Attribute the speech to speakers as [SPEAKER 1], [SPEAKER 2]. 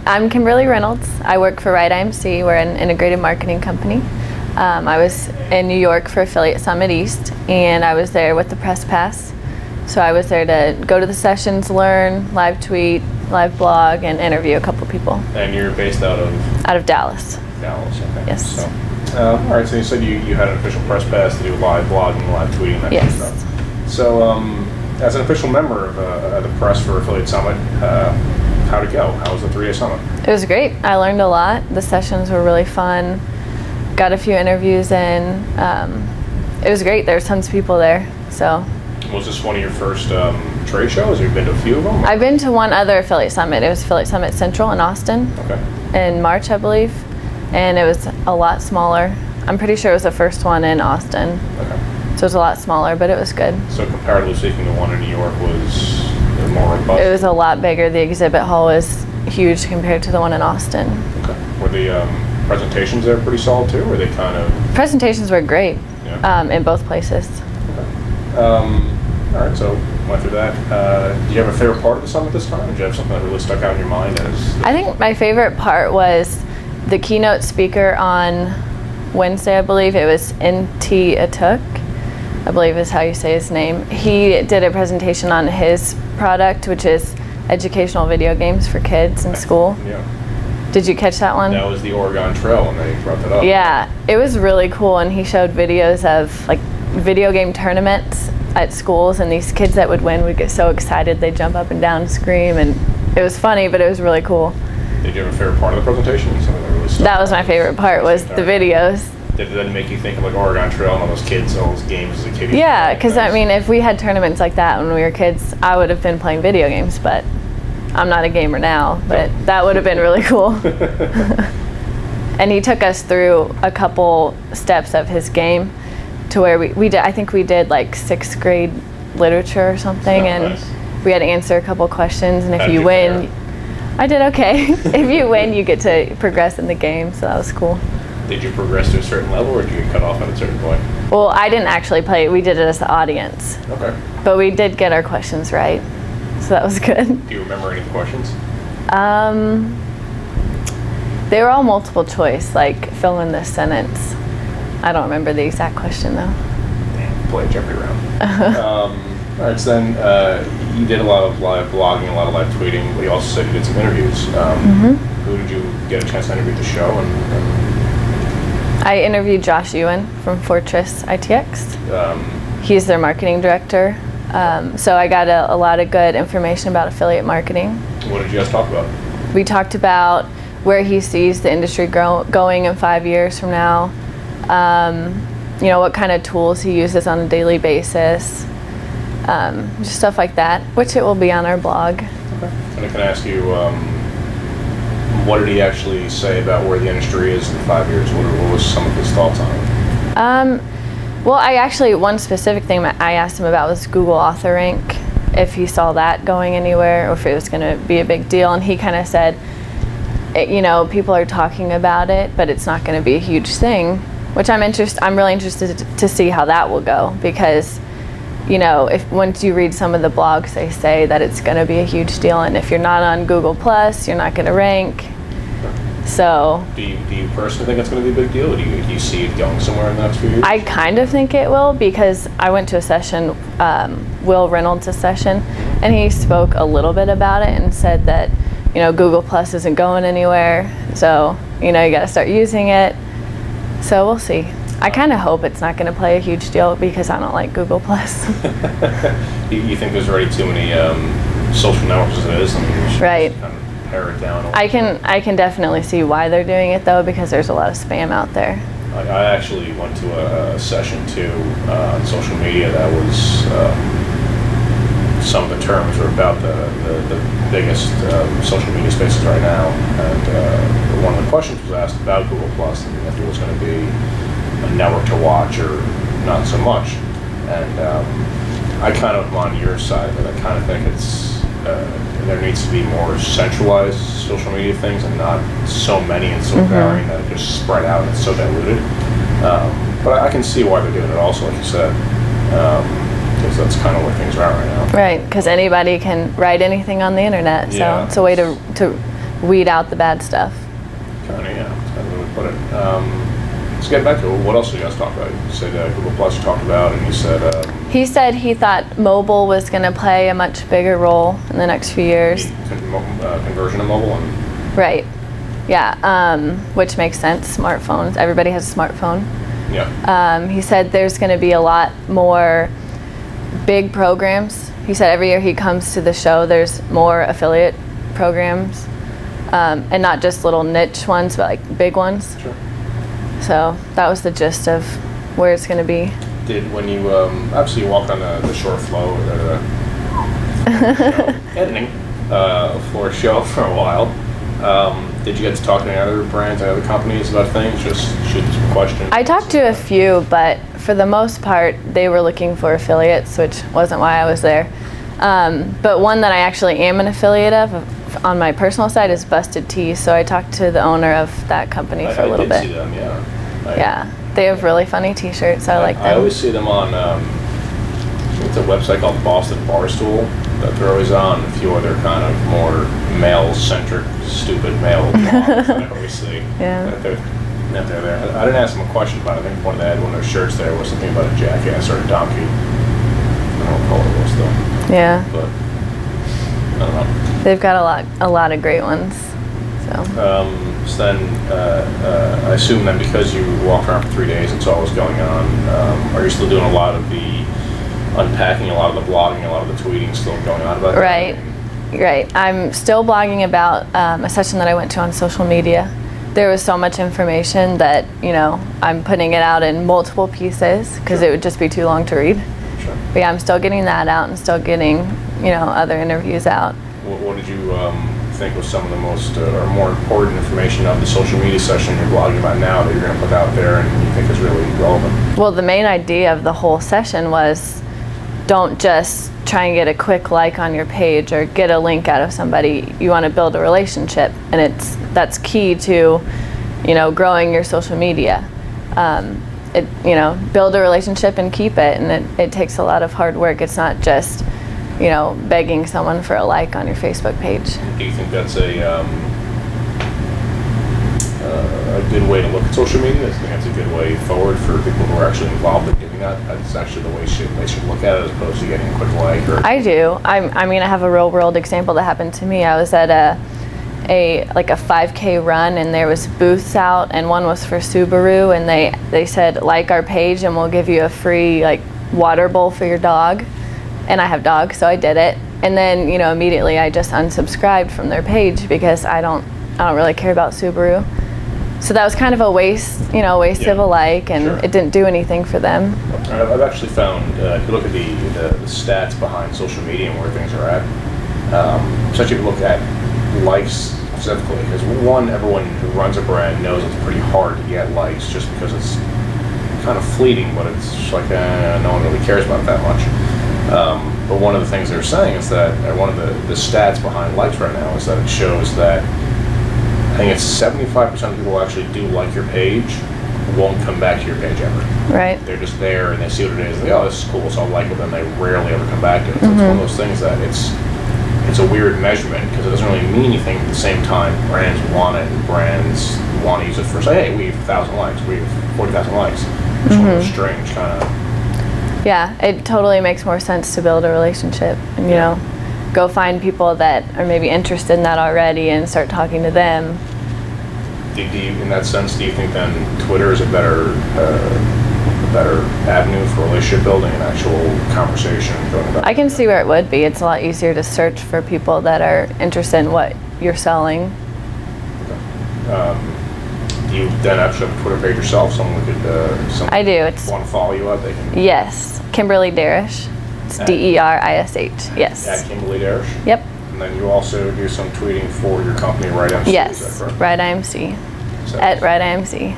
[SPEAKER 1] I'm Kimberly Reynolds. I work for WrightIMC. We're an integrated marketing company. I was in New York for Affiliate Summit East, and I was there with the press pass. So I was there to go to the sessions, learn, live tweet, live blog, and interview a couple people. And
[SPEAKER 2] you're based out of?
[SPEAKER 1] Out of Dallas.
[SPEAKER 2] Dallas, okay.
[SPEAKER 1] Yes.
[SPEAKER 2] So, all right, so you said you had an official press pass to do live blogging, live tweeting, that kind of stuff. So as an official member of the press for Affiliate Summit, how'd it go? How was the 3-day summit?
[SPEAKER 1] It was great. I learned a lot. The sessions were really fun. Got a few interviews in. It was great. There were tons of people there. So.
[SPEAKER 2] Was this one of your first trade shows? Have you been to a few of them?
[SPEAKER 1] I've been to one other Affiliate Summit. It was Affiliate Summit Central in Austin.
[SPEAKER 2] Okay.
[SPEAKER 1] In March, I believe. And it was a lot smaller. I'm pretty sure it was the first one in Austin.
[SPEAKER 2] Okay.
[SPEAKER 1] So it was a lot smaller, but it was good.
[SPEAKER 2] So comparatively speaking, the one in New York was more robust?
[SPEAKER 1] It was a lot bigger. The exhibit hall was huge compared to the one in Austin.
[SPEAKER 2] Okay. Were the presentations there pretty solid too, or were they kind of?
[SPEAKER 1] Presentations were great.
[SPEAKER 2] Yeah.
[SPEAKER 1] In both places.
[SPEAKER 2] Okay. All right, so went through that. Do you have a favorite part of the summit this time? Did you have something that really stuck out in your mind?
[SPEAKER 1] I think my favorite part was the keynote speaker on Wednesday, I believe. It was N.T. Atuk, I believe is how you say his name. He did a presentation on his product, which is educational video games for kids in school.
[SPEAKER 2] Yeah.
[SPEAKER 1] Did you catch that one?
[SPEAKER 2] That was the Oregon Trail when they brought that up.
[SPEAKER 1] Yeah, it was really cool, and he showed videos of like video game tournaments at schools, and these kids that would win would get so excited they'd jump up and down and scream, and it was funny, but it was really cool.
[SPEAKER 2] Did you have a favorite part of the presentation? Something that really stuck
[SPEAKER 1] That was my favorite part, was the videos.
[SPEAKER 2] Did that make you think of like Oregon Trail and all those kids, all those games as a kid?
[SPEAKER 1] Yeah, because I mean, if we had tournaments like that when we were kids, I would have been playing video games, but I'm not a gamer now, but that would have been really cool. And he took us through a couple steps of his game to where we did, I think we did like 6th grade literature or something, and
[SPEAKER 2] nice.
[SPEAKER 1] We had to answer a couple questions, and if you win, I did okay. If you win, you get to progress in the game, so that was cool.
[SPEAKER 2] Did you progress to a certain level, or did you get cut off at a certain point?
[SPEAKER 1] Well, I didn't actually play, we did it as the audience.
[SPEAKER 2] Okay.
[SPEAKER 1] But we did get our questions right, so that was good.
[SPEAKER 2] Do you remember any of the questions?
[SPEAKER 1] They were all multiple choice, like fill in this sentence. I don't remember the exact question though.
[SPEAKER 2] Damn, play a Jeopardy round. All right, so then you did a lot of live blogging, a lot of live tweeting, but you also said you did some interviews. Who did you get a chance to interview at the show?
[SPEAKER 1] I interviewed Josh Ewan from FortressITX. He's their marketing director. So I got a lot of good information about affiliate marketing.
[SPEAKER 2] What did you guys talk about?
[SPEAKER 1] We talked about where he sees the industry going in 5 years from now. You know, what kind of tools he uses on a daily basis. Just stuff like that, which it will be on our blog.
[SPEAKER 2] Okay. And I can ask you, what did he actually say about where the industry is in 5 years? What was some of his thoughts on it?
[SPEAKER 1] Well, one specific thing I asked him about was Google Author Rank, if he saw that going anywhere or if it was going to be a big deal. And he kind of said, you know, people are talking about it, but it's not going to be a huge thing, which I'm really interested to see how that will go, because, you know, if once you read some of the blogs, they say that it's going to be a huge deal, and if you're not on Google Plus, you're not going to rank. So
[SPEAKER 2] do you personally think it's going to be a big deal? Or do you see it going somewhere in the next few years?
[SPEAKER 1] I kind of think it will, because I went to a session, Will Reynolds' session, and he spoke a little bit about it and said that, you know, Google Plus isn't going anywhere, so, you know, you got to start using it. So we'll see. I kind of hope it's not going to play a huge deal, because I don't like Google Plus.
[SPEAKER 2] You think there's already too many social networks as it is? I mean, we should
[SPEAKER 1] right.
[SPEAKER 2] Kind of pare it down.
[SPEAKER 1] I can definitely see why they're doing it though, because there's a lot of spam out there.
[SPEAKER 2] I actually went to a session too on social media that was some of the terms were about the biggest social media spaces right now, and one of the questions was asked about Google Plus and if it was going to be a network to watch or not so much. And I kind of am on your side, but I kind of think it's there needs to be more centralized social media things and not so many and so varying that it just spread out and it's so diluted. But I can see why they're doing it also, like you said, because that's kind of where things are at right now.
[SPEAKER 1] Right, because anybody can write anything on the internet, so it's a way to weed out the bad stuff.
[SPEAKER 2] Kind of, yeah. That's how we would put it. Let's get back to what else did you guys talk about? You said Google Plus you talked about, and you said...
[SPEAKER 1] he said he thought mobile was going to play a much bigger role in the next few years.
[SPEAKER 2] Conversion to mobile?
[SPEAKER 1] Right. Yeah, which makes sense. Smartphones. Everybody has a smartphone.
[SPEAKER 2] Yeah.
[SPEAKER 1] He said there's going to be a lot more big programs. He said every year he comes to the show, there's more affiliate programs, and not just little niche ones, but like big ones.
[SPEAKER 2] Sure.
[SPEAKER 1] So that was the gist of where it's going to be.
[SPEAKER 2] When you obviously you walked on the short flow editing for a show for a while. Did you get to talk to any other brands and other companies about things? Just shoot some questions? I
[SPEAKER 1] talked to a few, but for the most part, they were looking for affiliates, which wasn't why I was there. But one that I actually am an affiliate of on my personal side is Busted Tea, so I talked to the owner of that company for a little bit.
[SPEAKER 2] I did see them, yeah.
[SPEAKER 1] Yeah, they have really funny T-shirts. I like them.
[SPEAKER 2] I always see them on it's a website called Boston Barstool that they're always on. A few other kind of more male-centric, stupid male blogs that I always see.
[SPEAKER 1] Yeah.
[SPEAKER 2] They're there. I didn't ask them a question about it. I think one of their shirts there was something about a jackass or a donkey. I don't know what it was though.
[SPEAKER 1] Yeah.
[SPEAKER 2] But I don't know.
[SPEAKER 1] They've got a lot of great ones.
[SPEAKER 2] So then I assume then because you walked around for 3 days and saw what was going on, are you still doing a lot of the unpacking, a lot of the blogging, a lot of the tweeting still going on about
[SPEAKER 1] that? Right. I'm still blogging about a session that I went to on social media. There was so much information that, I'm putting it out in multiple pieces because it would just be too long to read.
[SPEAKER 2] Sure.
[SPEAKER 1] But yeah, I'm still getting that out and still getting, other interviews out.
[SPEAKER 2] What did you think was some of the most or more important information of the social media session you're blogging about now that you're going to put out there and you think is really relevant?
[SPEAKER 1] Well, the main idea of the whole session was don't just try and get a quick like on your page or get a link out of somebody. You want to build a relationship, and that's key to, growing your social media. Build a relationship and keep it, and it takes a lot of hard work. It's not just, begging someone for a like on your Facebook page.
[SPEAKER 2] Do you think that's a good way to look at social media? Do you think that's a good way forward for people who are actually involved in doing that? That's actually the way they should look at it as opposed to getting a quick like?
[SPEAKER 1] I do. I mean, I have a real world example that happened to me. I was at a 5K run, and there was booths out, and one was for Subaru, and they said like our page and we'll give you a free water bowl for your dog. And I have dogs, so I did it. And then immediately I just unsubscribed from their page because I don't really care about Subaru. So that was kind of a waste of a like, and
[SPEAKER 2] Sure.
[SPEAKER 1] It didn't do anything for them.
[SPEAKER 2] I've actually found, if you look at the stats behind social media and where things are at, especially if you look at likes specifically, because everyone who runs a brand knows it's pretty hard to get likes just because it's kind of fleeting, but it's just like no one really cares about it that much. But one of the things they're saying is that one of the stats behind likes right now is that it shows that I think it's 75% of people who actually do like your page won't come back to your page ever.
[SPEAKER 1] Right.
[SPEAKER 2] They're just there and they see what it is. They go, oh, this is cool, so I'll like it, then they rarely ever come back to it. So It's one of those things that it's a weird measurement because it doesn't really mean anything. At the same time, brands want it and brands want to use it for, say, hey, we have 1,000 likes, we have 40,000 likes. It's one of those strange kind of...
[SPEAKER 1] Yeah, it totally makes more sense to build a relationship and, go find people that are maybe interested in that already and start talking to them.
[SPEAKER 2] In that sense, do you think then Twitter is a better avenue for relationship building and actual conversation going about?
[SPEAKER 1] I can see where it would be. It's a lot easier to search for people that are interested in what you're selling.
[SPEAKER 2] Okay. Do you then actually have a Twitter page yourself? Someone could
[SPEAKER 1] I do. It's
[SPEAKER 2] want to follow you up? They can.
[SPEAKER 1] Yes, Kimberly Darish. It's DERISH. Yes.
[SPEAKER 2] At Kimberly Darish.
[SPEAKER 1] Yep.
[SPEAKER 2] And then you also do some tweeting for your company, WrightIMC.
[SPEAKER 1] Yes,
[SPEAKER 2] Is that correct?
[SPEAKER 1] WrightIMC. At WrightIMC.